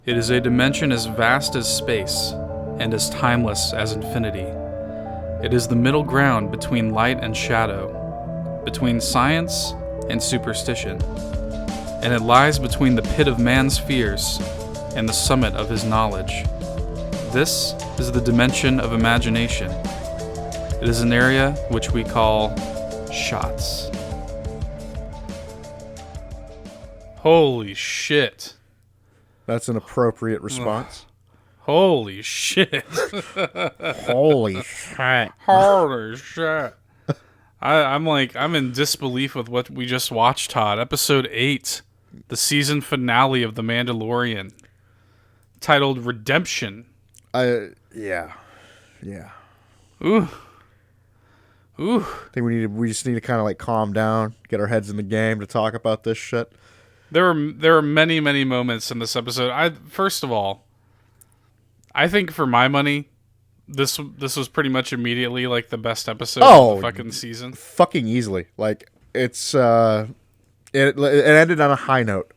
It is a dimension as vast as space and as timeless as infinity. It is the middle ground between light and shadow, between science and superstition, and it lies between the pit of man's fears and the summit of his knowledge. This is the dimension of imagination. It is an area which we call shots. Holy shit. That's an appropriate response. Holy shit. Holy shit. Holy shit. I'm in disbelief with what we just watched, Todd. Episode 8, the season finale of The Mandalorian, titled Redemption. Yeah. Ooh. I think we just need to kind of like calm down, get our heads in the game to talk about this shit. There were many, many moments in this episode. First of all, I think for my money, this was pretty much immediately like the best episode of the fucking season. Fucking easily. Like it's it ended on a high note.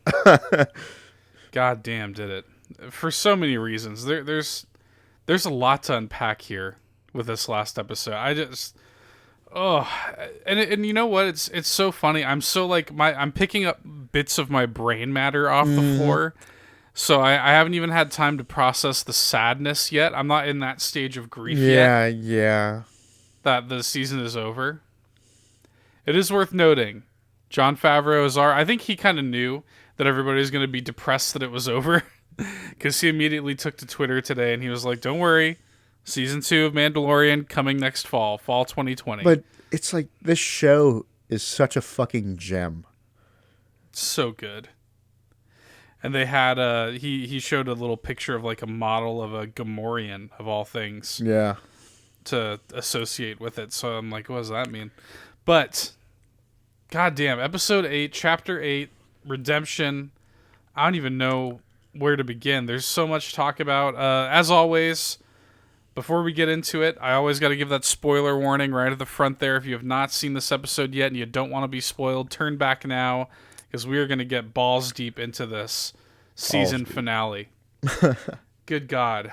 God damn, did it. For so many reasons. There's a lot to unpack here with this last episode. And you know what? It's so funny. I'm so like I'm picking up bits of my brain matter off the floor. So I haven't even had time to process the sadness yet. I'm not in that stage of grief yet. Yeah. That the season is over. It is worth noting, Jon Favreau I think he kind of knew that everybody was going to be depressed that it was over. Because he immediately took to Twitter today and he was like, don't worry. Season 2 of Mandalorian coming next fall 2020. But it's like, this show is such a fucking gem. So good. And they had he showed a little picture of like a model of a Gamorrean of all things. Yeah. To associate with it. So I'm like, what does that mean? But goddamn, episode 8, chapter 8, Redemption. I don't even know where to begin. There's so much to talk about. As always, before we get into it, I always got to give that spoiler warning right at the front there. If you have not seen this episode yet and you don't want to be spoiled, turn back now, because we are going to get balls deep into this season finale. Good God.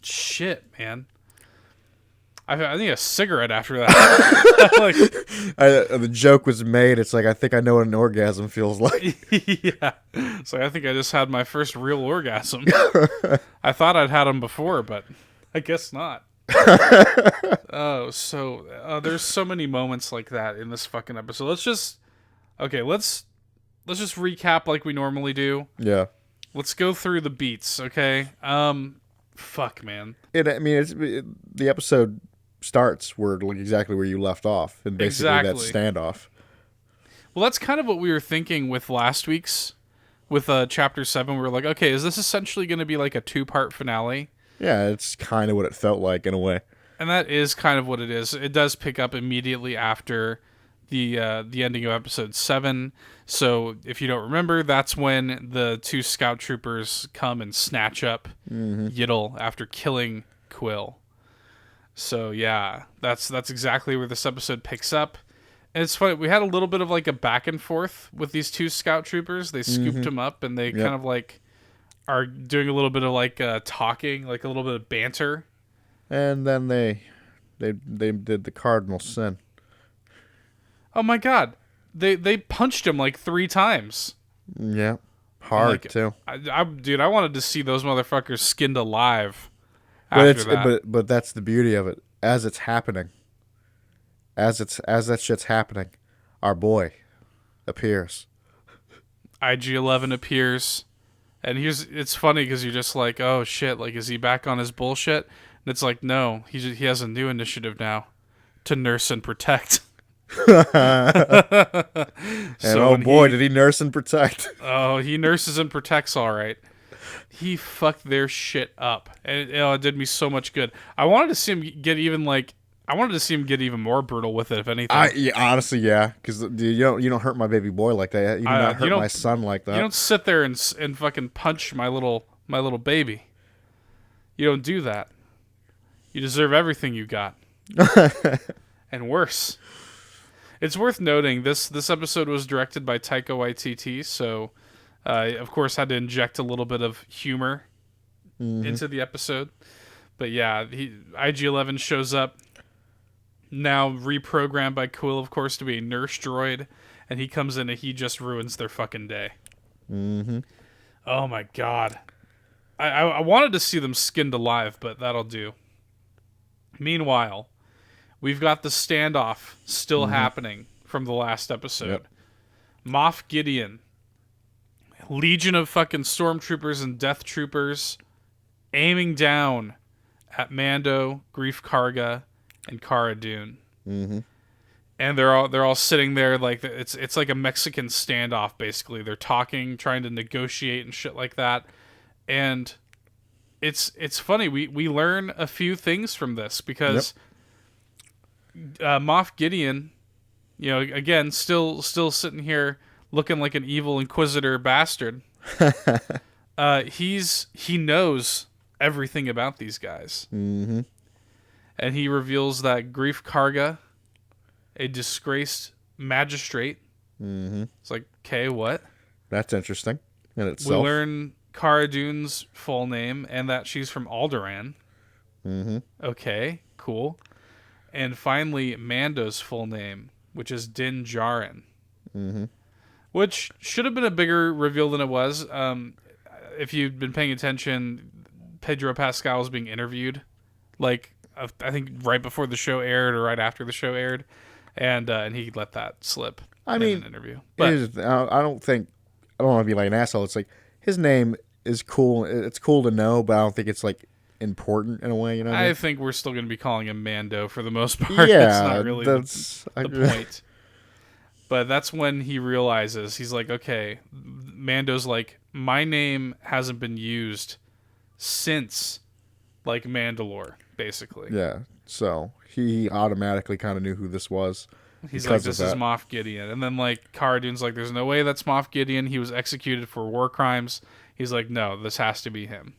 Shit, man. I need a cigarette after that. The joke was made. It's like, I think I know what an orgasm feels like. Yeah. So I think I just had my first real orgasm. I thought I'd had them before, but I guess not. There's so many moments like that in this fucking episode. Let's just recap like we normally do. Yeah. Let's go through the beats, okay? Fuck, man. The episode starts exactly where you left off, and basically that standoff. Well, that's kind of what we were thinking with last week's, with chapter 7. We were like, okay, is this essentially going to be like a 2-part finale? Yeah, it's kind of what it felt like in a way. And that is kind of what it is. It does pick up immediately after the ending of episode 7. So if you don't remember, that's when the 2 scout troopers come and snatch up Yiddle after killing Quill. So yeah, that's exactly where this episode picks up. And it's funny, we had a little bit of like a back and forth with these 2 scout troopers. They scooped him up and they kind of like are doing a little bit of like talking, like a little bit of banter. And then they did the cardinal sin. Oh my God. They punched him like 3 times. Yeah. Hard, too. Dude, I wanted to see those motherfuckers skinned alive after that. But that's the beauty of it. As it's happening, as that shit's happening, our boy appears. IG-11 appears. And it's funny because you're just like, oh shit, like, is he back on his bullshit? And it's like, no, he has a new initiative now. To nurse and protect. And oh boy, did he nurse and protect. Oh, he nurses and protects all right. He fucked their shit up. And it did me so much good. I wanted to see him get even more brutal with it, if anything. Honestly, yeah. Because you don't hurt my baby boy like that. You do not hurt my son like that. You don't sit there and fucking punch my little baby. You don't do that. You deserve everything you got. And worse. It's worth noting this episode was directed by Taika Waititi, so Of course, had to inject a little bit of humor into the episode. But yeah, IG-11 shows up, now reprogrammed by Quill, of course, to be a nurse droid, and he comes in and he just ruins their fucking day. Mm-hmm. Oh my god. I wanted to see them skinned alive, but that'll do. Meanwhile, we've got the standoff still happening from the last episode. Yep. Moff Gideon, legion of fucking stormtroopers and death troopers, aiming down at Mando, Grief Karga, and Cara Dune. Mm-hmm. And they're all sitting there like it's like a Mexican standoff. Basically, they're talking, trying to negotiate and shit like that. And it's funny. We learn a few things from this because Moff Gideon, again, still sitting here looking like an evil Inquisitor bastard. He knows everything about these guys. Mm-hmm. And he reveals that Grief Karga, a disgraced magistrate. Mm-hmm. It's like, okay, what? That's interesting in itself. We learn Cara Dune's full name and that she's from Alderaan. Mm-hmm. Okay, cool. And finally, Mando's full name, which is Din Djarin. Mm-hmm. Which should have been a bigger reveal than it was. If you've been paying attention, Pedro Pascal was being interviewed, like I think right before the show aired or right after the show aired, and he let that slip. In an interview. But I don't want to be like an asshole. It's like his name is cool. It's cool to know, but I don't think it's like important in a way. You know, I think we're still going to be calling him Mando for the most part. Yeah, that's not really the point. But that's when he realizes, he's like, okay, Mando's like, my name hasn't been used since, like, Mandalore, basically. Yeah, so he automatically kind of knew who this was. He's like, this is Moff Gideon. And then, like, Cara Dune's like, there's no way that's Moff Gideon. He was executed for war crimes. He's like, no, this has to be him,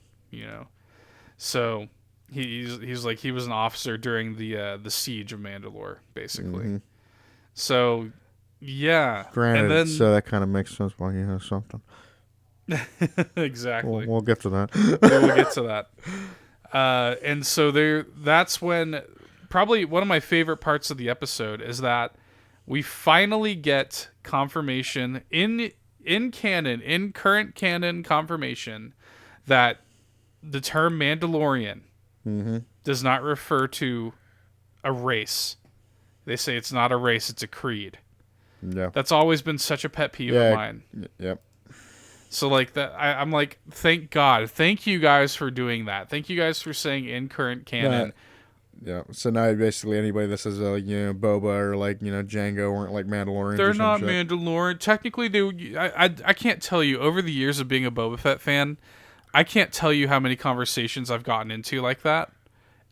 So he's like, he was an officer during the siege of Mandalore, basically. Mm-hmm. So... yeah. Granted, and then, so that kind of makes sense why he has something. Exactly. We'll get to that. We'll get to that. And so that's when probably one of my favorite parts of the episode is that we finally get confirmation in current canon confirmation that the term Mandalorian does not refer to a race. They say it's not a race, it's a creed. Yeah, that's always been such a pet peeve of mine. Yep. So like that, I'm like, thank God, thank you guys for doing that. Thank you guys for saying in current canon. Yeah. So now basically anybody that says Boba or like Django weren't like Mandalorians. They're not Mandalorian. Technically, I can't tell you over the years of being a Boba Fett fan, I can't tell you how many conversations I've gotten into like that,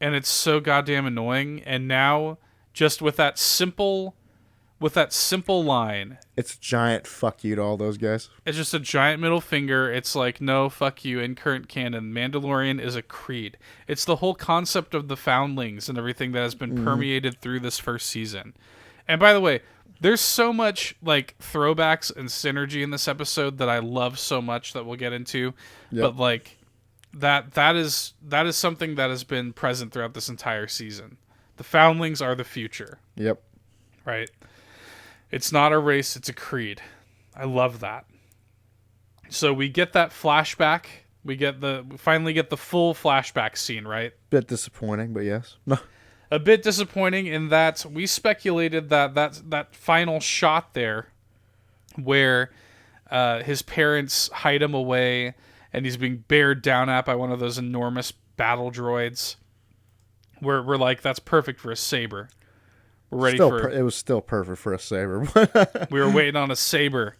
and it's so goddamn annoying. And now, just with that simple line, it's a giant fuck you to all those guys. It's just a giant middle finger. It's like, no, fuck you. In current canon, Mandalorian is a creed. It's the whole concept of the foundlings and everything that has been permeated through this first season. And by the way, there's so much like throwbacks and synergy in this episode that I love so much that we'll get into. Yep. But like that is something that has been present throughout this entire season. The foundlings are the future. Yep. Right. It's not a race, it's a creed. I love that. So we get that flashback. We finally get the full flashback scene, right? Bit disappointing, but yes. No. A bit disappointing in that we speculated that final shot there where his parents hide him away and he's being bared down at by one of those enormous battle droids. We're like, that's perfect for a saber. We're ready it was still perfect for a saber. We were waiting on a saber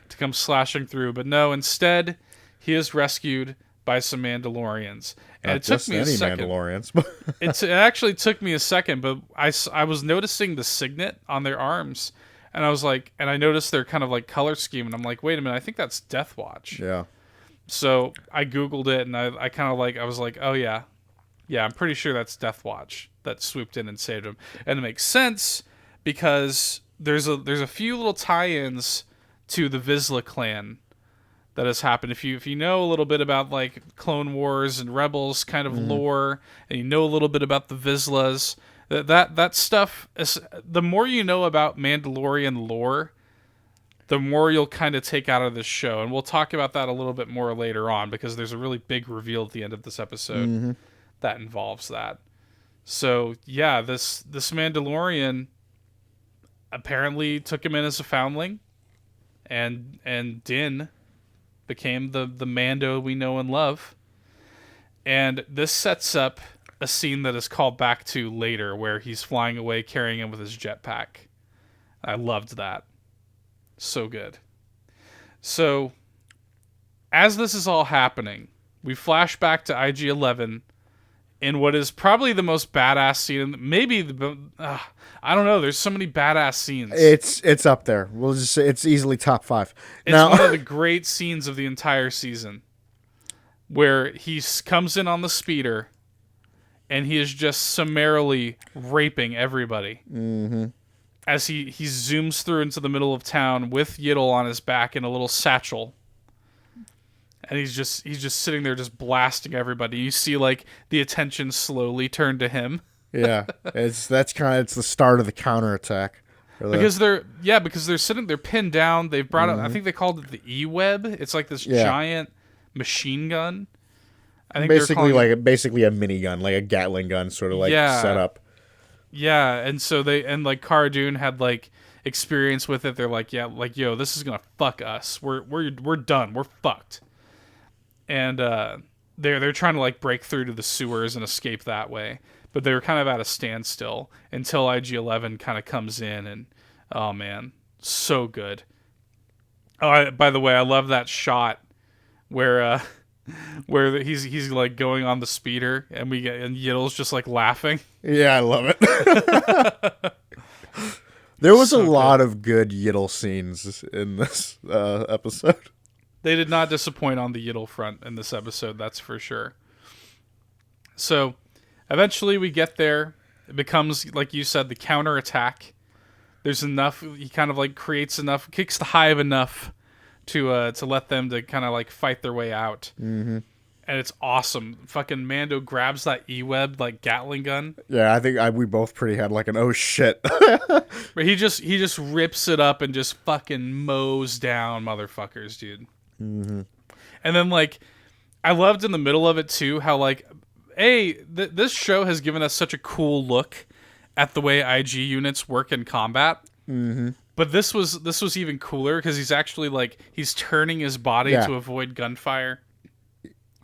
to come slashing through, but no, instead he is rescued by some Mandalorians. And it took me a second. Mandalorians. It actually took me a second, but I was noticing the signet on their arms, and I was like, and I noticed their kind of like color scheme, and I'm like, wait a minute, I think that's Death Watch. Yeah. So I Googled it, and I kind of like, I was like, oh yeah, I'm pretty sure that's Death Watch that swooped in and saved him. And it makes sense because there's a few little tie-ins to the Vizsla clan that has happened. If you know a little bit about like Clone Wars and Rebels kind of lore, and you know a little bit about the Vizslas, that stuff is, the more you know about Mandalorian lore, the more you'll kind of take out of this show. And we'll talk about that a little bit more later on, because there's a really big reveal at the end of this episode that involves that. So yeah, this Mandalorian apparently took him in as a foundling, and Din became the Mando we know and love. And this sets up a scene that is called back to later, where he's flying away carrying him with his jetpack. I loved that. So good. So, as this is all happening, we flash back to IG-11 in what is probably the most badass scene. Maybe I don't know. There's so many badass scenes. It's up there. We'll just say it's easily top 5. It's one of the great scenes of the entire season, where he comes in on the speeder, and he is just summarily raping everybody. As he zooms through into the middle of town with Yiddle on his back in a little satchel. And he's just sitting there just blasting everybody. You see like the attention slowly turn to him. Yeah. It's the start of the counterattack. Because they're sitting there pinned down. They've brought up, I think they called it the E-Web. It's like this giant machine gun. I think basically a minigun, like a Gatling gun sort of set up. Yeah, and so like Cara Dune had like experience with it. They're like, yeah, like, yo, this is gonna fuck us. We're done. We're fucked. And they're trying to like break through to the sewers and escape that way, but they were kind of at a standstill until IG-11 kind of comes in, and oh man, so good. Oh, by the way, I love that shot where he's like going on the speeder, and Yiddle's just like laughing. Yeah, I love it. There was a lot of good Yiddle scenes in this episode. They did not disappoint on the Yiddle front in this episode, that's for sure. So, eventually we get there. It becomes, like you said, the counterattack. There's enough, he kind of like creates enough, kicks the hive enough to let them to kind of like fight their way out. And it's awesome. Fucking Mando grabs that E-Web like Gatling gun. Yeah, I think we both pretty had like an oh shit. But he just rips it up and just fucking mows down motherfuckers, dude. And then like I loved in the middle of it too how like this show has given us such a cool look at the way IG units work in combat. But this was even cooler because he's actually like he's turning his body to avoid gunfire.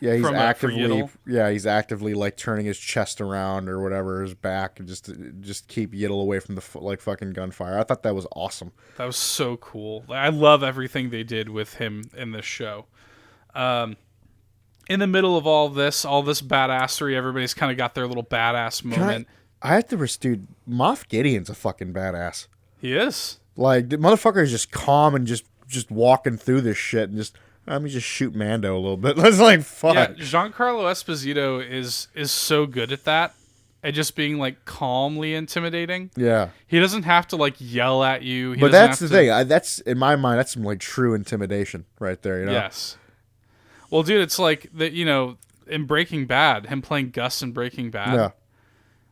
Yeah, he's actively like turning his chest around or whatever, his back, and just keep Yiddle away from the fucking gunfire. I thought that was awesome. That was so cool. I love everything they did with him in this show. In the middle of all this badassery, everybody's kind of got their little badass moment. I have to dude, Moff Gideon's a fucking badass. He is. Like, the motherfucker is just calm and just walking through this shit and just, let me just shoot Mando a little bit. That's like, fuck. Yeah, Giancarlo Esposito is so good at that. At just being, like, calmly intimidating. Yeah. He doesn't have to, like, yell at you. But that's the thing. That's, in my mind, that's some, like, true intimidation right there, you know? Yes. Well, dude, it's like, in Breaking Bad, him playing Gus in Breaking Bad. Yeah.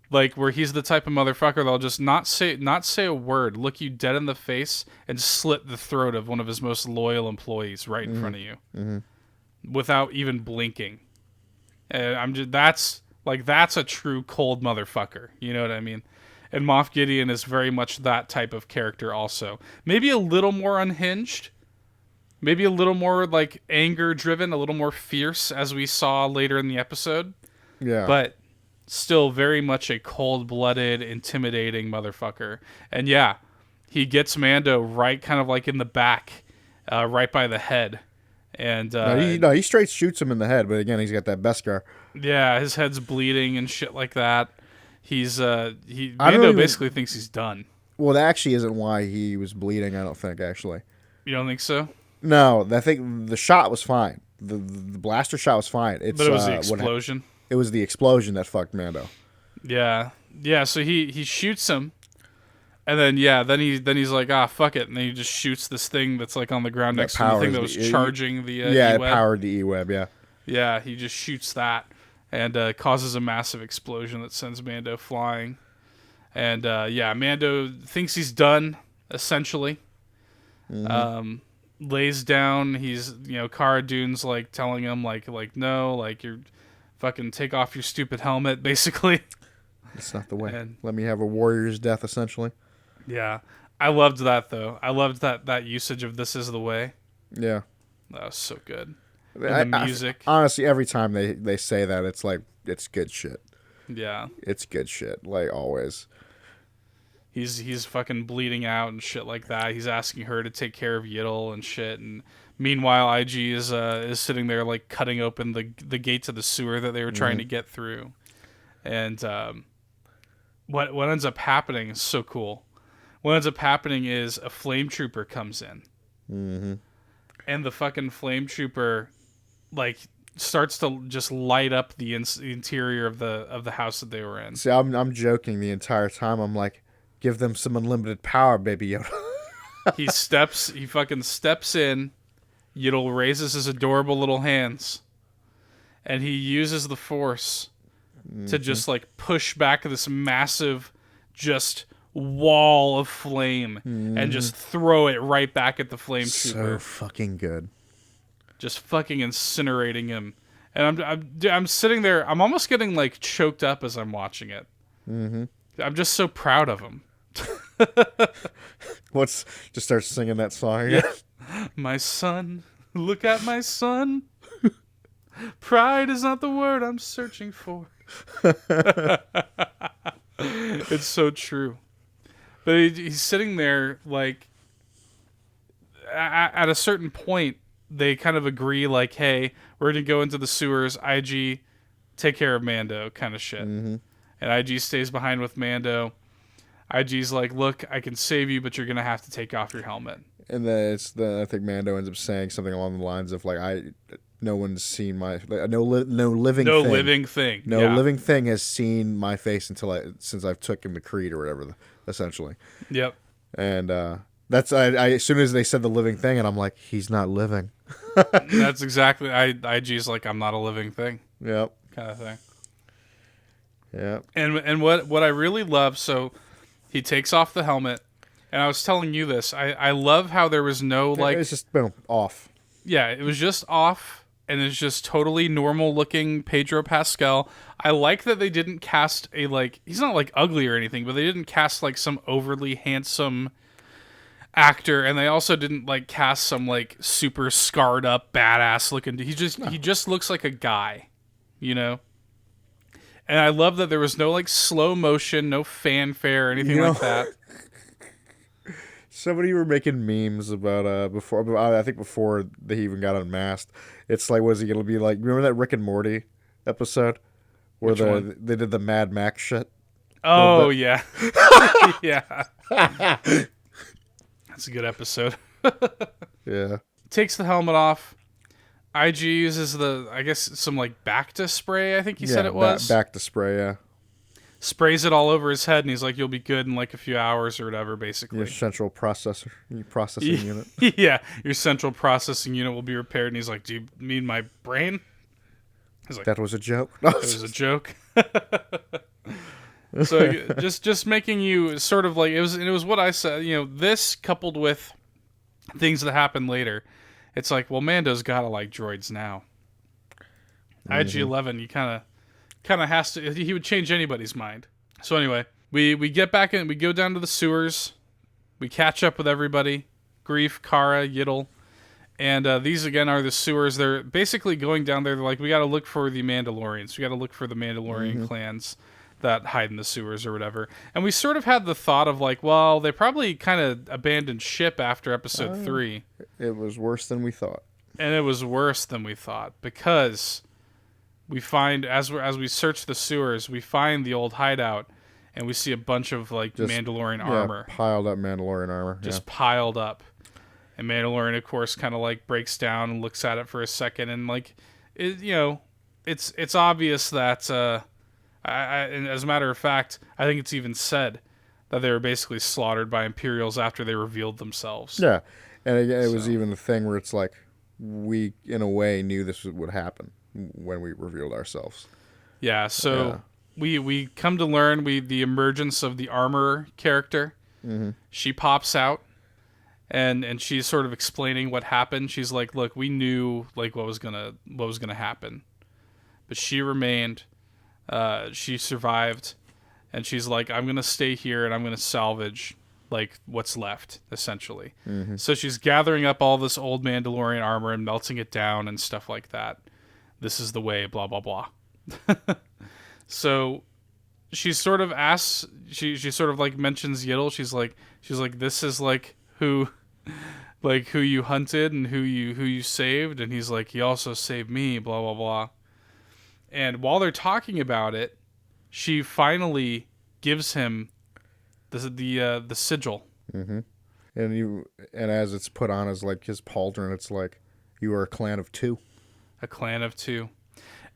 Like, where he's the type of motherfucker that'll just not say a word, look you dead in the face, and slit the throat of one of his most loyal employees right in front of you, without even blinking. And that's a true cold motherfucker. You know what I mean? And Moff Gideon is very much that type of character also. Maybe a little more unhinged, maybe a little more like anger driven, a little more fierce, as we saw later in the episode. Yeah, but still very much a cold-blooded, intimidating motherfucker. And yeah, he gets Mando right kind of like in the back, right by the head. And he straight shoots him in the head, but again, he's got that Beskar. Yeah, his head's bleeding and shit like that. Mando basically thinks he's done. Well, that actually isn't why he was bleeding, I don't think, actually. You don't think so? No, I think the shot was fine. The blaster shot was fine. But it was the explosion. It was the explosion that fucked Mando. Yeah. Yeah, so he shoots him, And then he's like, fuck it, and then he just shoots this thing that's like on the ground next to the thing that was charging the it E-Web. powered the E-Web. Yeah. Yeah, he just shoots that and causes a massive explosion that sends Mando flying. And Mando thinks he's done essentially. Lays down. He's Cara Dune's like telling him like no, like you're fucking take off your stupid helmet, basically. It's not the way. And let me have a warrior's death, essentially. Yeah, I loved that though. I loved that usage of "This is the way." Yeah, that was so good. And the music. Honestly, every time they say that, it's like it's good shit. Yeah, it's good shit. Like always. He's fucking bleeding out and shit like that. He's asking her to take care of Yiddle and shit. And meanwhile, IG is sitting there like cutting open the gate to the sewer that they were trying to get through. And what ends up happening is so cool. What ends up happening is a flame trooper comes in, and the fucking flame trooper like starts to just light up the interior of the house that they were in. See, I'm joking the entire time. I'm like, give them some unlimited power, baby Yoda. He fucking steps in. Yiddle raises his adorable little hands, and he uses the Force to just like push back this massive just wall of flame and just throw it right back at the flame trooper. So fucking good. Just fucking incinerating him. And I'm sitting there, I'm almost getting like choked up as I'm watching it. I'm just so proud of him. Just start singing that song again. Yeah. My son, look at my son. Pride is not the word I'm searching for. It's so true. But he's sitting there like at a certain point they kind of agree like, hey, we're gonna go into the sewers, IG take care of Mando kind of shit. And IG stays behind with Mando. IG's like, look, I can save you, but you're gonna have to take off your helmet. And then I think Mando ends up saying something along the lines of like, no one's seen my no living thing has seen my face since I've taken the creed or whatever, essentially. Yep. And that's as soon as they said the living thing, and I'm like, he's not living. That's exactly. IG's like, I'm not a living thing. Yep. Kind of thing. Yep. And what I really love, so he takes off the helmet, and I was telling you this. I love how there was no like. It's just boom off. Yeah, it was just off. And it's just totally normal looking Pedro Pascal. I like that they didn't cast he's not like ugly or anything, but they didn't cast like some overly handsome actor, and they also didn't like cast some like super scarred up badass looking. He just looks like a guy, And I love that there was no like slow motion, no fanfare or anything like that. Somebody were making memes about before I think before they even got unmasked. It's like, was he gonna be like? Remember that Rick and Morty episode where they did the Mad Max shit? Oh yeah, yeah. That's a good episode. Yeah. Takes the helmet off. IG uses some like Bacta spray. I think he said it was Bacta spray. Yeah. Sprays it all over his head, and he's like, "You'll be good in like a few hours or whatever." Basically, your central processing unit. Yeah, your central processing unit will be repaired. And he's like, "Do you mean my brain?" He's like, "That was a joke." It was a joke. So just making you sort of like it was what I said. This coupled with things that happen later, it's like, well, Mando's gotta like droids now. IG-11, you kind of has to. He would change anybody's mind. So anyway, we get back in. We go down to the sewers. We catch up with everybody. Grief, Cara, Yiddle, and these again are the sewers. They're basically going down there. They're like, we got to look for the Mandalorians. We got to look for the Mandalorian clans that hide in the sewers or whatever. And we sort of had the thought of like, well, they probably kind of abandoned ship after episode 3. It was worse than we thought. And it was worse than we thought because we find as we search the sewers, we find the old hideout, and we see a bunch of like Mandalorian armor, piled up Mandalorian armor, just piled up. And Mandalorian, of course, kind of like breaks down and looks at it for a second, and like, it's obvious that, and as a matter of fact, I think it's even said that they were basically slaughtered by Imperials after they revealed themselves. Yeah, and it was even the thing where it's like we, in a way, knew this would happen when we revealed ourselves. Yeah, so we come to learn the emergence of the armorer character. Mm-hmm. She pops out, and she's sort of explaining what happened. She's like, "Look, we knew like what was gonna happen, but she remained. She survived." And she's like, I'm going to stay here and I'm going to salvage like what's left, essentially. Mm-hmm. So she's gathering up all this old Mandalorian armor and melting it down and stuff like that. This is the way, blah, blah, blah. So she sort of asks, she sort of like mentions Yiddle. She's like, this is like who you hunted and who you saved. And he's like, he also saved me, blah, blah, blah. And while they're talking about it, she finally gives him the sigil. Mm-hmm. And as it's put on as like his pauldron, it's like, you are a clan of 2. A clan of 2.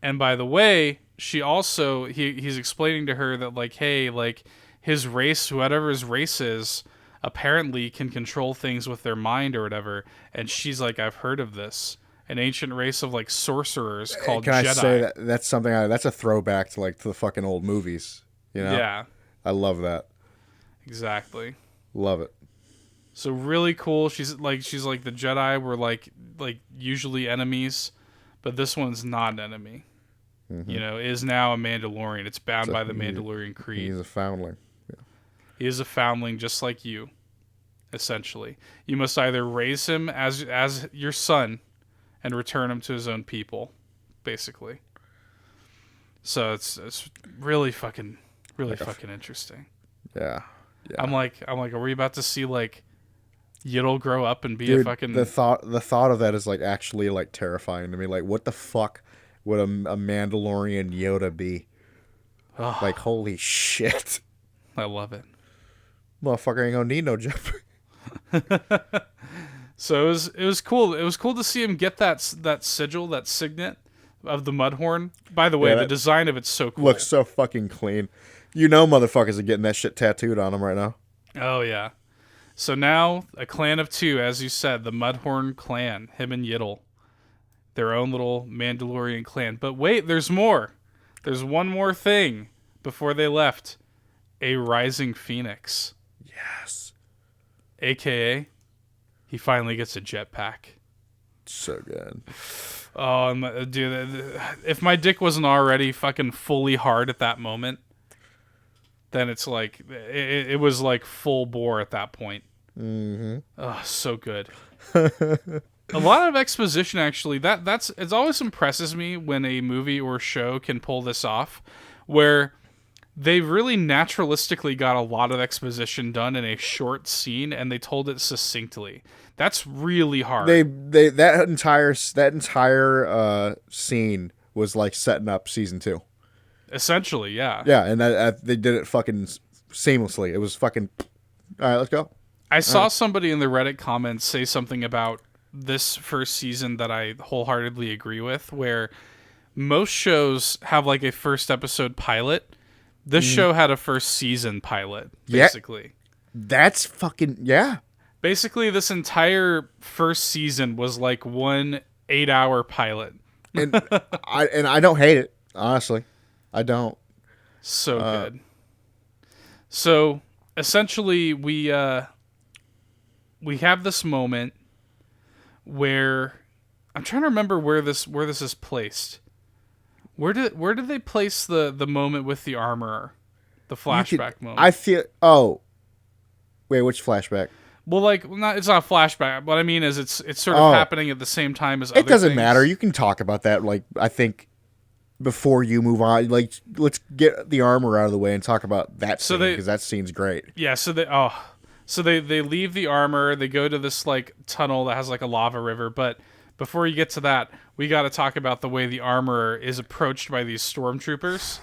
And by the way, she also he's explaining to her that like, hey, like his race, whatever his race is, apparently can control things with their mind or whatever. And she's like, I've heard of this. An ancient race of like sorcerers called Jedi. Can I say that's something that's a throwback to the fucking old movies, you know? Yeah. I love that. Exactly. Love it. So really cool. She's like the Jedi were like usually enemies, but this one's not an enemy. Mm-hmm. You know, is now a Mandalorian. It's bound by the Mandalorian creed. He's a foundling. Yeah. He is a foundling just like you, essentially. You must either raise him as your son and return him to his own people, basically. So it's really fucking interesting. Yeah. I'm like, are we about to see like Yiddle grow up and be a fucking? The thought of that is like actually like terrifying to me. Like, what the fuck would a Mandalorian Yoda be? Oh, like, holy shit! I love it. Motherfucker ain't gonna need no jumper. So it was cool. It was cool to see him get that sigil, that signet of the Mudhorn. By the way, the design of it's so cool. Looks so fucking clean. You know, motherfuckers are getting that shit tattooed on them right now. Oh yeah. So now a clan of 2, as you said, the Mudhorn clan, him and Yiddle, their own little Mandalorian clan. But wait, there's more. There's one more thing before they left. A rising phoenix. Yes. AKA, he finally gets a jetpack. So good. Oh, dude, if my dick wasn't already fucking fully hard at that moment, then it's like, it was like full bore at that point. Mm-hmm. Oh, so good. A lot of exposition, actually. It always impresses me when a movie or show can pull this off, where they really naturalistically got a lot of exposition done in a short scene, and they told it succinctly. That's really hard. That entire scene was like setting up season 2. Essentially, yeah. Yeah, and they did it fucking seamlessly. It was fucking. All right, let's go. I saw somebody in the Reddit comments say something about this first season that I wholeheartedly agree with, where most shows have like a first episode pilot. This show had a first season pilot, basically. Yeah, that's fucking, yeah. Basically, this entire first season was like one 8-hour pilot. And I don't hate it, honestly. I don't. So good. So essentially, we have this moment where I'm trying to remember where this is placed. Where did they place the moment with the armorer, the flashback moment? I feel. Oh, wait, which flashback? Well, like it's not a flashback. What I mean is it's sort of happening at the same time as. It doesn't matter. You can talk about that. Like, I think before you move on, like, let's get the armor out of the way and talk about that scene, because that scene's great. Yeah. So they leave the armor. They go to this like tunnel that has like a lava river. But before you get to that, we got to talk about the way the armorer is approached by these stormtroopers.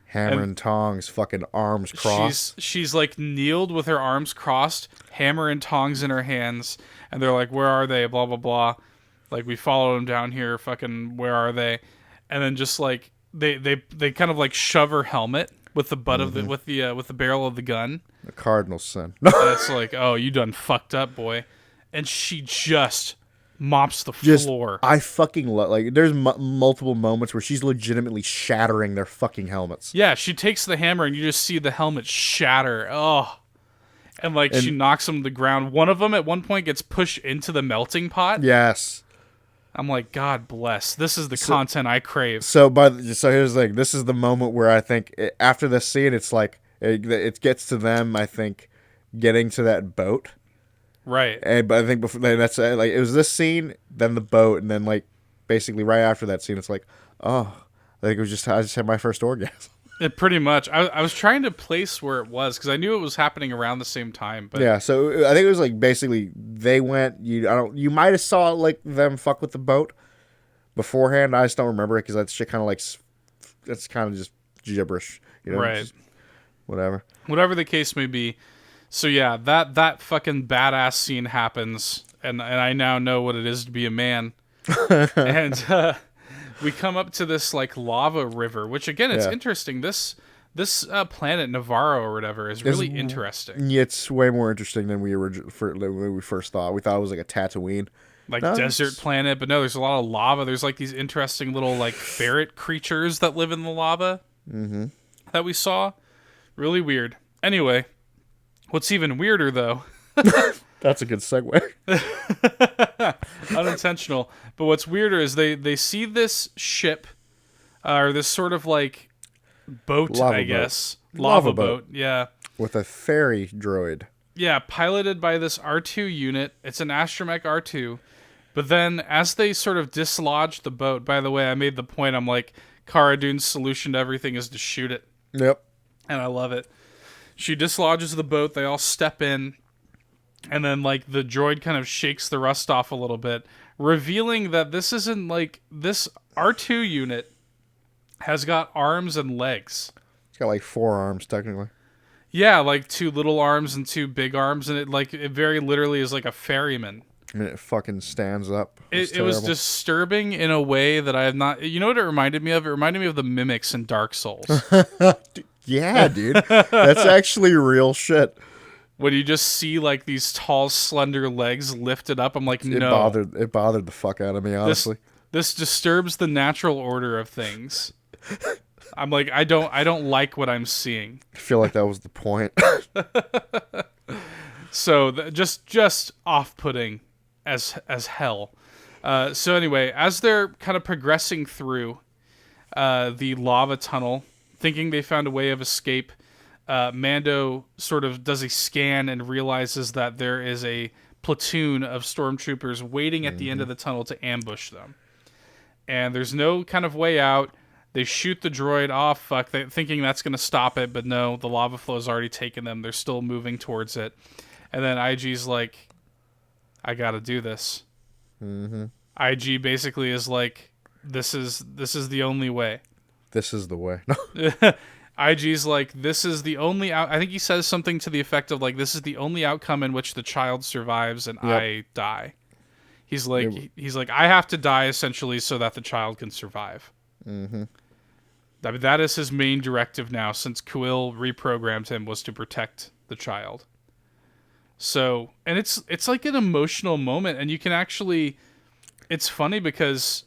Hammer and tongs, fucking arms crossed. She's like kneeled with her arms crossed, hammer and tongs in her hands, and they're like, "Where are they?" Blah blah blah. Like, we followed them down here. Fucking, where are they? And then just like they kind of like shove her helmet with the butt of the with the barrel of the gun. A cardinal sin. And it's like, oh, you done fucked up, boy. And she just mops the floor. I fucking love, like, there's multiple moments where she's legitimately shattering their fucking helmets. Yeah, she takes the hammer and you just see the helmet shatter. Oh. And, like, she knocks them to the ground. One of them at one point gets pushed into the melting pot. Yes. I'm like, God bless. This is the content I crave. So here's the thing. This is the moment where I think after this scene, it's like it gets to them. I think getting to that boat, right? But I think before that's like it was this scene, then the boat, and then like basically right after that scene, it's like, oh, I think I just had my first orgasm. It pretty much. I was trying to place where it was because I knew it was happening around the same time. But yeah, so I think it was like basically they went. You might have saw like them fuck with the boat beforehand. I just don't remember it because that shit kind of like that's kind of just gibberish, right? Just whatever the case may be. So yeah, that fucking badass scene happens, and I now know what it is to be a man, and. We come up to this like lava river, which again, it's interesting. This planet Navarro or whatever is really interesting. It's way more interesting than when we first thought. We thought it was like a Tatooine, desert planet, but no, there's a lot of lava. There's like these interesting little like ferret creatures that live in the lava that we saw. Really weird. Anyway, what's even weirder though? That's a good segue. Unintentional. But what's weirder is they see this ship, or this sort of like boat, I guess. Lava boat. Yeah. With a ferry droid. Yeah, piloted by this R2 unit. It's an astromech R2. But then as they sort of dislodge the boat, by the way, I made the point, I'm like, Cara Dune's solution to everything is to shoot it. Yep. And I love it. She dislodges the boat. They all step in. And then, like, the droid kind of shakes the rust off a little bit, revealing that this isn't, like, this R2 unit has got arms and legs. It's got, like, 4 arms, technically. Yeah, like 2 little arms and 2 big arms, and it very literally is like a ferryman. I mean, it fucking stands up. It was disturbing in a way that I have not... You know what it reminded me of? It reminded me of the mimics in Dark Souls. Yeah, dude. That's actually real shit. When you just see like these tall, slender legs lifted up, I'm like, no. It bothered the fuck out of me, honestly. This disturbs the natural order of things. I'm like, I don't like what I'm seeing. I feel like that was the point. So just off-putting as hell. So anyway, as they're kind of progressing through the lava tunnel, thinking they found a way of escape, Mando sort of does a scan and realizes that there is a platoon of stormtroopers waiting at the end of the tunnel to ambush them. And there's no kind of way out. They shoot the droid off, thinking that's going to stop it, but no, the lava flow's already taken them. They're still moving towards it. And then IG's like, I got to do this. Mm-hmm. IG basically is like, this is the only way. This is the way. IG's like, this is the only I think he says something to the effect of like, this is the only outcome in which the child survives and I die. He's like, I have to die essentially so that the child can survive. Mm-hmm. I mean, that is his main directive now, since Kuil reprogrammed him, was to protect the child. So, and it's like an emotional moment, and you can actually, it's funny because,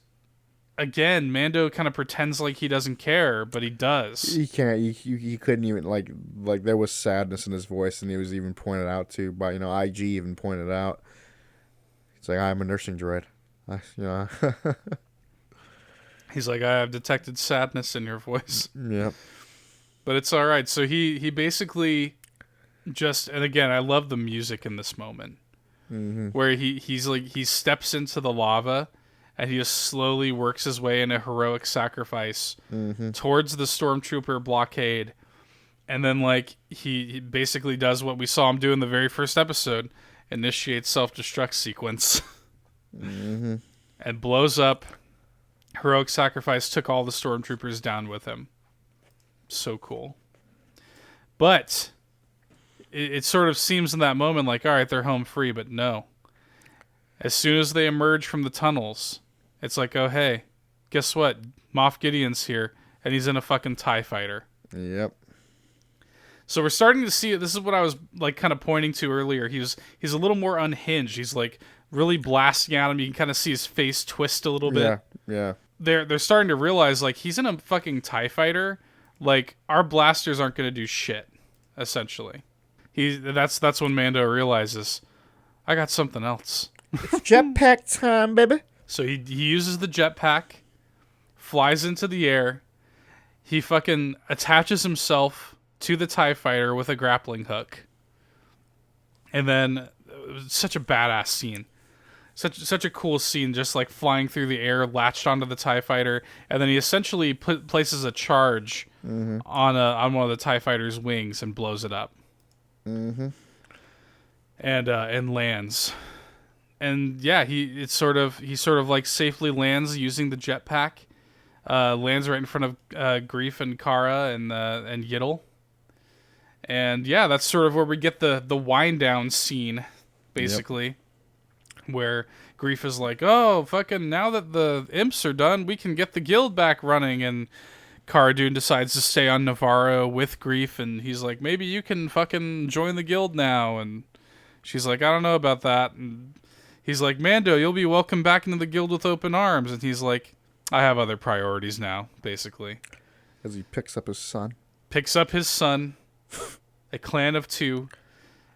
again, Mando kind of pretends like he doesn't care, but he does. He can't. He couldn't even like there was sadness in his voice, and he was even pointed out to by IG even pointed out. It's like, I'm a nursing droid. He's like, I have detected sadness in your voice. Yep. But it's all right. So he basically just, and again, I love the music in this moment, where he steps into the lava. And he just slowly works his way in a heroic sacrifice towards the Stormtrooper blockade. And then, like, he basically does what we saw him do in the very first episode, initiates self-destruct sequence. And blows up. Heroic sacrifice took all the Stormtroopers down with him. So cool. But it sort of seems in that moment like, all right, they're home free, but no. As soon as they emerge from the tunnels, it's like, oh, hey, guess what? Moff Gideon's here, and he's in a fucking TIE fighter. Yep. So we're starting to see it. This is what I was like kind of pointing to earlier. He's a little more unhinged. He's like really blasting at him. You can kind of see his face twist a little bit. Yeah. They're starting to realize like he's in a fucking TIE fighter. Like our blasters aren't going to do shit. Essentially, that's when Mando realizes I got something else. It's jetpack time, baby. So he uses the jetpack, flies into the air. He fucking attaches himself to the TIE fighter with a grappling hook. And then, it was such a badass scene. Such a cool scene, just like flying through the air, latched onto the TIE fighter, and then he essentially places a charge on one of the TIE fighter's wings and blows it up. And lands. And yeah, he sort of like safely lands using the jetpack. Lands right in front of Greef and Cara and Yiddle. And yeah, that's sort of where we get the wind down scene, basically, where Greef is like, "Oh, fucking! Now that the imps are done, we can get the guild back running." And Cara Dune decides to stay on Navarro with Greef, and he's like, "Maybe you can fucking join the guild now." And she's like, "I don't know about that." And he's like, "Mando, you'll be welcome back into the guild with open arms." And he's like, "I have other priorities now," basically. As he picks up his son. A clan of 2,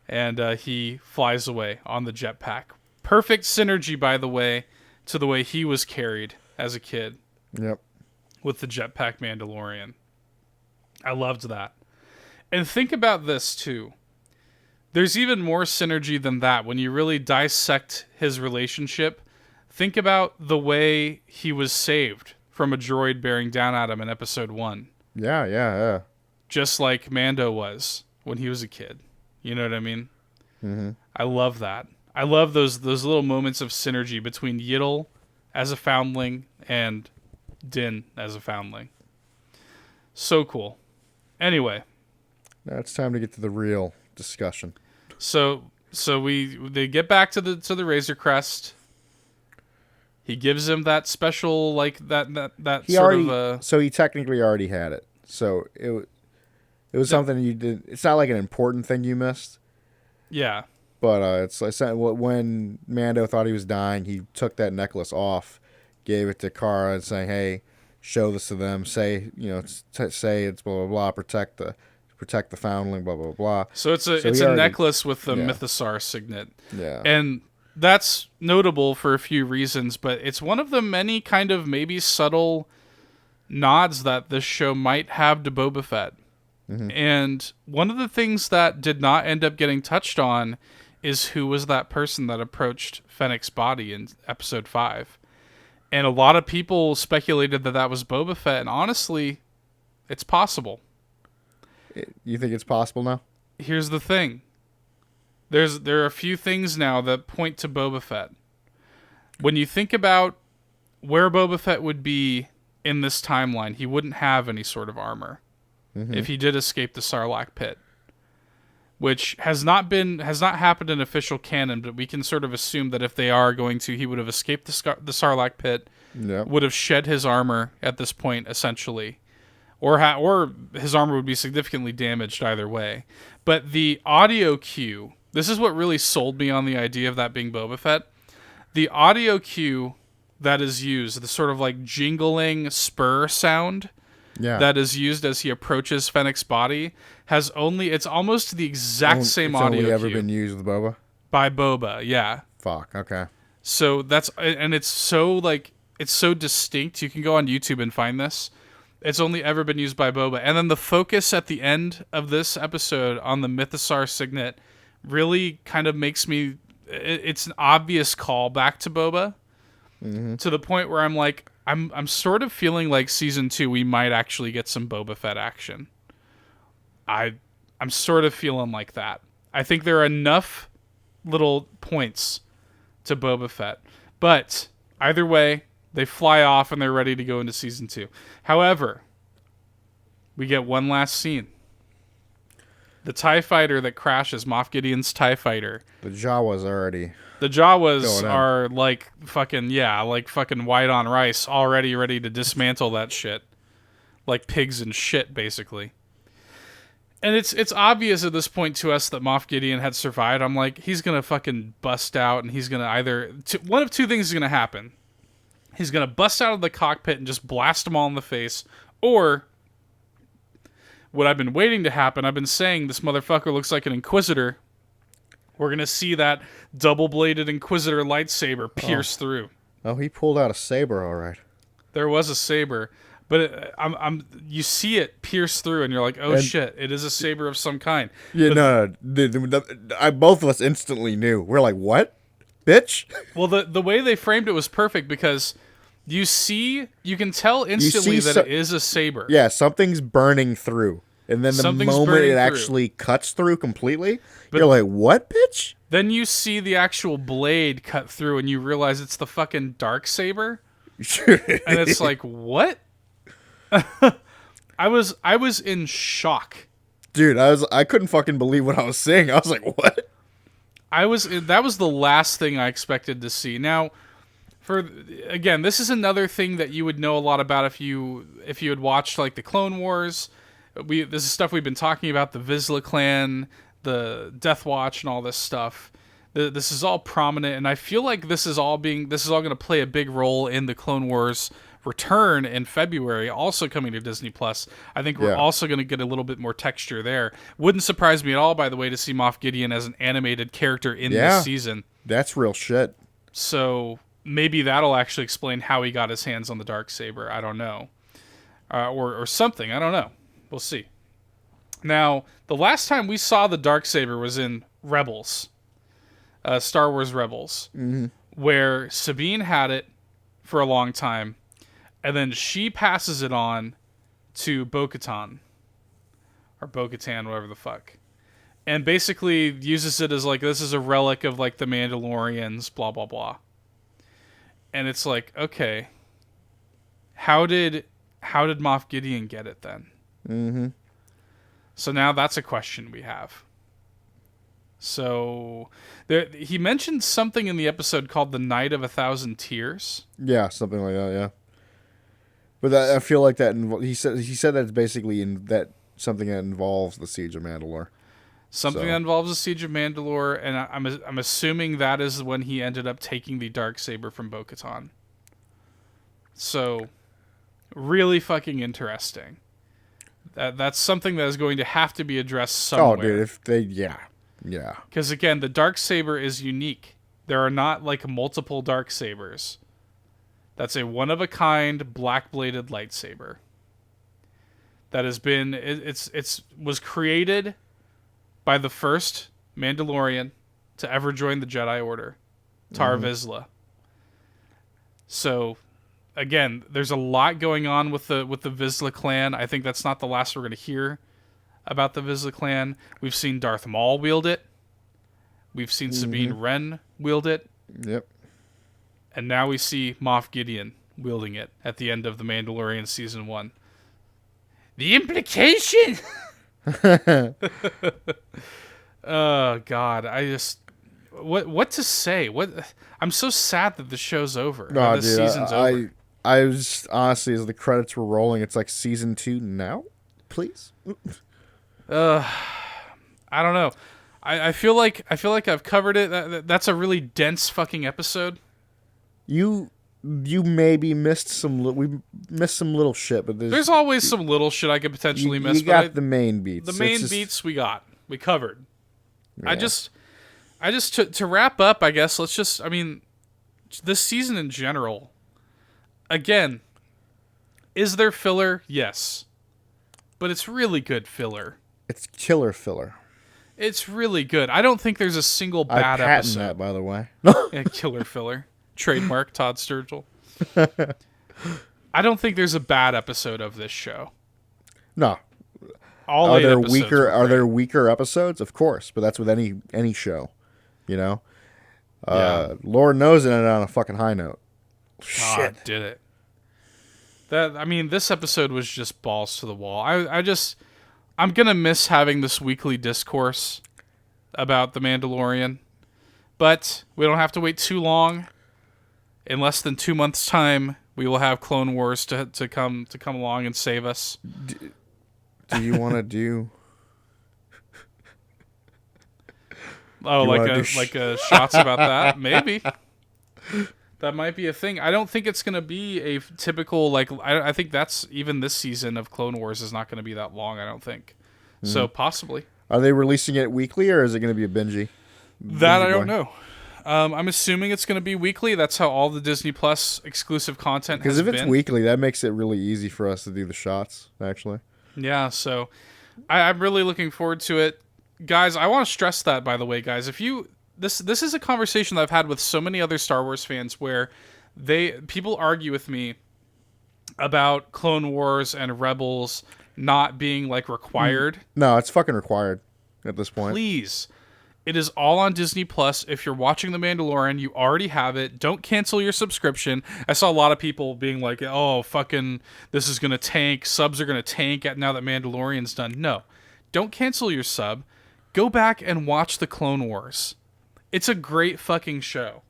and he flies away on the jetpack. Perfect synergy, by the way, to the way he was carried as a kid. Yep. With the jetpack Mandalorian. I loved that. And think about this, too. There's even more synergy than that. When you really dissect his relationship, think about the way he was saved from a droid bearing down at him in episode 1. Yeah. Just like Mando was when he was a kid. You know what I mean? Mm-hmm. I love that. I love those little moments of synergy between Yiddle as a foundling and Din as a foundling. So cool. Anyway. Now it's time to get to the real discussion. So they get back to the Razor Crest. He gives him that special, like, that he sort already, of... So he technically already had it. So it was something you did. It's not like an important thing you missed. Yeah. But it's like when Mando thought he was dying, he took that necklace off, gave it to Cara, and saying, "Hey, show this to them. Say, say it's blah blah blah. Protect the foundling. Blah blah blah." So it's a necklace with the Mythosaur signet. Yeah. And that's notable for a few reasons, but it's one of the many kind of maybe subtle nods that this show might have to Boba Fett. Mm-hmm. And one of the things that did not end up getting touched on is who was that person that approached Fennec's body in episode 5. And a lot of people speculated that was Boba Fett, and honestly, it's possible. You think it's possible now? Here's the thing. There are a few things now that point to Boba Fett. When you think about where Boba Fett would be in this timeline, he wouldn't have any sort of armor if he did escape the Sarlacc pit, which has not happened in official canon, but we can sort of assume that if they are going to, he would have escaped the Sarlacc pit, would have shed his armor at this point, essentially, or his armor would be significantly damaged either way. But the audio cue, this is what really sold me on the idea of that being Boba Fett. The audio cue that is used, the sort of like jingling spur sound that is used as he approaches Fennec's body, it's almost the exact same audio cue. It's only ever been used with Boba? By Boba, yeah. Fuck, okay. So it's so distinct. You can go on YouTube and find this. It's only ever been used by Boba. And then the focus at the end of this episode on the Mythosaur signet really kind of makes me... It's an obvious call back to Boba, to the point where I'm like, I'm sort of feeling like season 2 we might actually get some Boba Fett action. I'm sort of feeling like that. I think there are enough little points to Boba Fett. But either way, they fly off and they're ready to go into season 2. However, we get one last scene. The TIE fighter that crashes, Moff Gideon's TIE fighter. The Jawas are like fucking white on rice, already ready to dismantle that shit. Like pigs and shit, basically. And it's obvious at this point to us that Moff Gideon had survived. I'm like, he's going to fucking bust out, and he's going to either... one of two things is going to happen. He's going to bust out of the cockpit and just blast them all in the face. Or, what I've been waiting to happen, I've been saying this motherfucker looks like an Inquisitor. We're going to see that double-bladed Inquisitor lightsaber pierce through. Oh, he pulled out a saber, all right. There was a saber. But you see it pierce through, and you're like, "Oh shit! It is a saber of some kind." Yeah, both of us instantly knew. We're like, "What, bitch?" Well, the way they framed it was perfect because you can tell instantly that it is a saber. Yeah, something's burning through, and then the moment it actually cuts through completely, you're like, "What, bitch?" Then you see the actual blade cut through, and you realize it's the fucking dark saber, and it's like, what? I was in shock, dude. I couldn't fucking believe what I was seeing. I was like, "What?" That was the last thing I expected to see. Now, this is another thing that you would know a lot about if you had watched like the Clone Wars. This is stuff we've been talking about: the Vizsla clan, the Death Watch, and all this stuff. This is all prominent, and I feel like this is all going to play a big role in the Clone Wars return in February, also coming to Disney Plus. I think we're also going to get a little bit more texture there. Wouldn't surprise me at all, by the way, to see Moff Gideon as an animated character in this season. That's real shit. So maybe that'll actually explain how he got his hands on the Darksaber. I don't know. Or something. I don't know. We'll see. Now, the last time we saw the Darksaber was in Rebels. Star Wars Rebels. Mm-hmm. Where Sabine had it for a long time. And then she passes it on to Bo-Katan. Or Bo-Katan, whatever the fuck. And basically uses it as like, this is a relic of like the Mandalorians, blah, blah, blah. And it's like, okay. How did Moff Gideon get it then? Mm-hmm. So now that's a question we have. So he mentioned something in the episode called the Night of 1,000 Tears. Yeah, something like that, yeah. But I feel like that he said that's basically something that involves the Siege of Mandalore. Something that involves the Siege of Mandalore, and I'm assuming that is when he ended up taking the Darksaber from Bo-Katan. So, really fucking interesting. That's something that is going to have to be addressed somewhere. Oh, dude, yeah. Because again, the Darksaber is unique. There are not like multiple Darksabers. That's a one-of-a-kind black-bladed lightsaber. That has been... It was created by the first Mandalorian to ever join the Jedi Order, Tar Vizsla. So, again, there's a lot going on with the Vizsla clan. I think that's not the last we're going to hear about the Vizsla clan. We've seen Darth Maul wield it. We've seen Sabine Wren wield it. Yep. And now we see Moff Gideon wielding it at the end of The Mandalorian Season 1. The implication! Oh, God. I just... What to say? I'm so sad that the show's over. No, this season's over. I was... Honestly, as the credits were rolling, it's like Season 2 now? Please? I don't know. I feel like I've covered it. That's a really dense fucking episode. You maybe missed we missed some little shit, but there's always some little shit I could potentially miss. You got the main beats. The main beats we covered. Yeah. I just to wrap up, I guess this season in general. Again, is there filler? Yes, but it's really good filler. It's killer filler. It's really good. I don't think there's a single bad episode. I patent that, by the way. Yeah, killer filler. Trademark Todd Sturgill. I don't think there's a bad episode of this show. No. Are there weaker episodes? Of course, but that's with any show, you know. Yeah. Lord knows it ended on a fucking high note. God, did it? This episode was just balls to the wall. I'm gonna miss having this weekly discourse about The Mandalorian, but we don't have to wait too long. In less than 2 months' time, we will have Clone Wars to come along and save us. Do you want to do Oh, like a shots about that? Maybe. That might be a thing. I don't think it's going to be a typical, like, I think that's, even this season of Clone Wars is not going to be that long, I don't think. Mm-hmm. So, possibly. Are they releasing it weekly, or is it going to be a bingey? That I don't know. I'm assuming it's going to be weekly. That's how all the Disney Plus exclusive content has been. Because if it's weekly, that makes it really easy for us to do the shots, actually. Yeah, so I'm really looking forward to it. Guys, I want to stress that, by the way, guys. If you... This is a conversation that I've had with so many other Star Wars fans where people argue with me about Clone Wars and Rebels not being, like, required. No, it's fucking required at this point. Please. It is all on Disney Plus. If you're watching The Mandalorian, you already have it. Don't cancel your subscription. I saw a lot of people being like, oh, fucking, this is going to tank. Subs are going to tank now that Mandalorian's done. No. Don't cancel your sub. Go back and watch The Clone Wars. It's a great fucking show.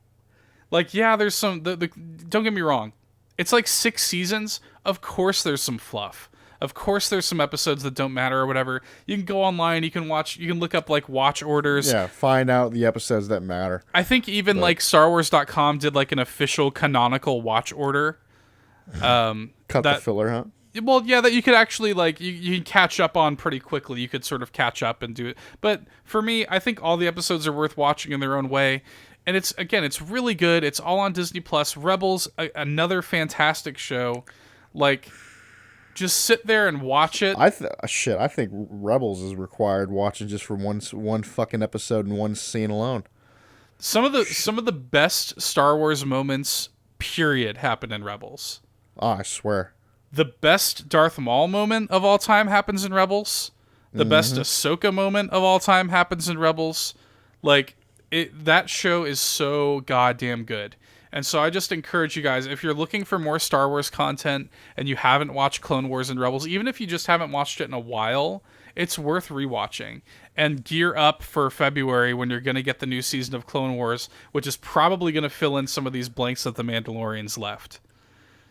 Like, yeah, there's some... don't get me wrong. It's like 6 seasons. Of course there's some fluff. Of course there's some episodes that don't matter or whatever. You can go online, you can look up, like, watch orders. Yeah, find out the episodes that matter. I think even, like, StarWars.com did, like, an official canonical watch order. Cut the filler, huh? Well, yeah, that you could actually, like, you can catch up on pretty quickly. You could sort of catch up and do it. But for me, I think all the episodes are worth watching in their own way. And it's really good. It's all on Disney Plus. Rebels, another fantastic show. Like, just sit there and watch it. I think Rebels is required watching just for one fucking episode and one scene alone. Some of the best Star Wars moments, period, happen in Rebels. Oh, I swear. The best Darth Maul moment of all time happens in Rebels. The best Ahsoka moment of all time happens in Rebels. Like, that show is so goddamn good. And so I just encourage you guys, if you're looking for more Star Wars content and you haven't watched Clone Wars and Rebels, even if you just haven't watched it in a while, it's worth rewatching. And gear up for February when you're going to get the new season of Clone Wars, which is probably going to fill in some of these blanks that the Mandalorian's left.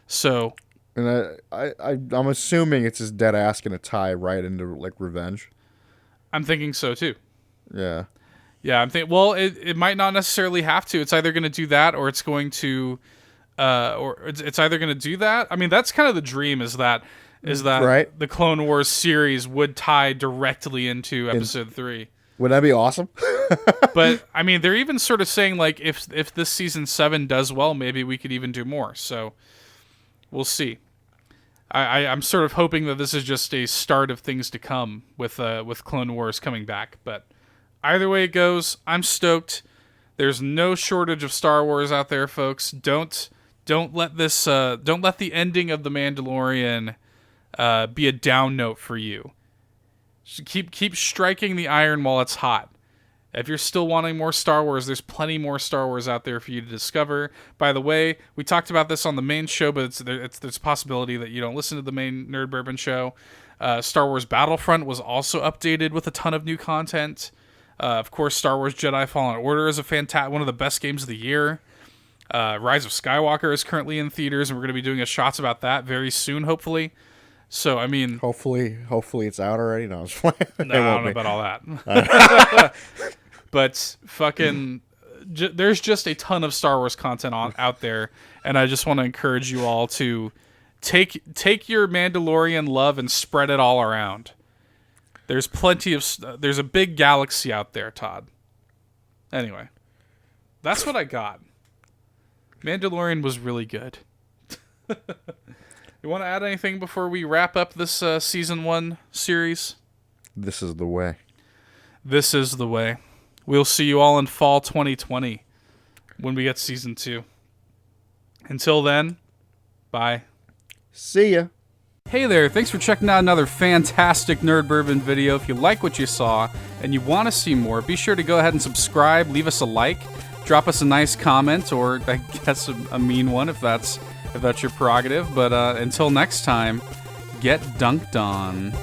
So... And I'm assuming it's just dead ass gonna tie right into, like, Revenge. I'm thinking so too. Yeah. Yeah, I'm thinking. Well, it might not necessarily have to. It's either going to do that, or it's going to, or it's either going to do that. I mean, that's kind of the dream. Is that right? The Clone Wars series would tie directly into Episode 3. Would that be awesome? But I mean, they're even sort of saying, like, if this season 7 does well, maybe we could even do more. So we'll see. I'm sort of hoping that this is just a start of things to come with Clone Wars coming back. But either way it goes, I'm stoked. There's no shortage of Star Wars out there, folks. Don't let the ending of The Mandalorian be a down note for you. Just keep striking the iron while it's hot. If you're still wanting more Star Wars, there's plenty more Star Wars out there for you to discover. By the way, we talked about this on the main show, but there's a possibility that you don't listen to the main Nerd Bourbon show. Star Wars Battlefront was also updated with a ton of new content. Of course, Star Wars Jedi Fallen Order is one of the best games of the year. Rise of Skywalker is currently in theaters, and we're going to be doing a shots about that very soon, hopefully. So, I mean... Hopefully it's out already. No, I was playing. No, I don't know about all that. But fucking... there's just a ton of Star Wars content out there, and I just want to encourage you all to take your Mandalorian love and spread it all around. There's there's a big galaxy out there, Todd. Anyway, that's what I got. Mandalorian was really good. You want to add anything before we wrap up this season 1 series? This is the way. This is the way. We'll see you all in fall 2020 when we get season 2. Until then, bye. See ya. Hey there, thanks for checking out another fantastic Nerd Bourbon video. If you like what you saw and you want to see more, be sure to go ahead and subscribe, leave us a like, drop us a nice comment, or I guess a mean one if that's your prerogative. But until next time, get dunked on.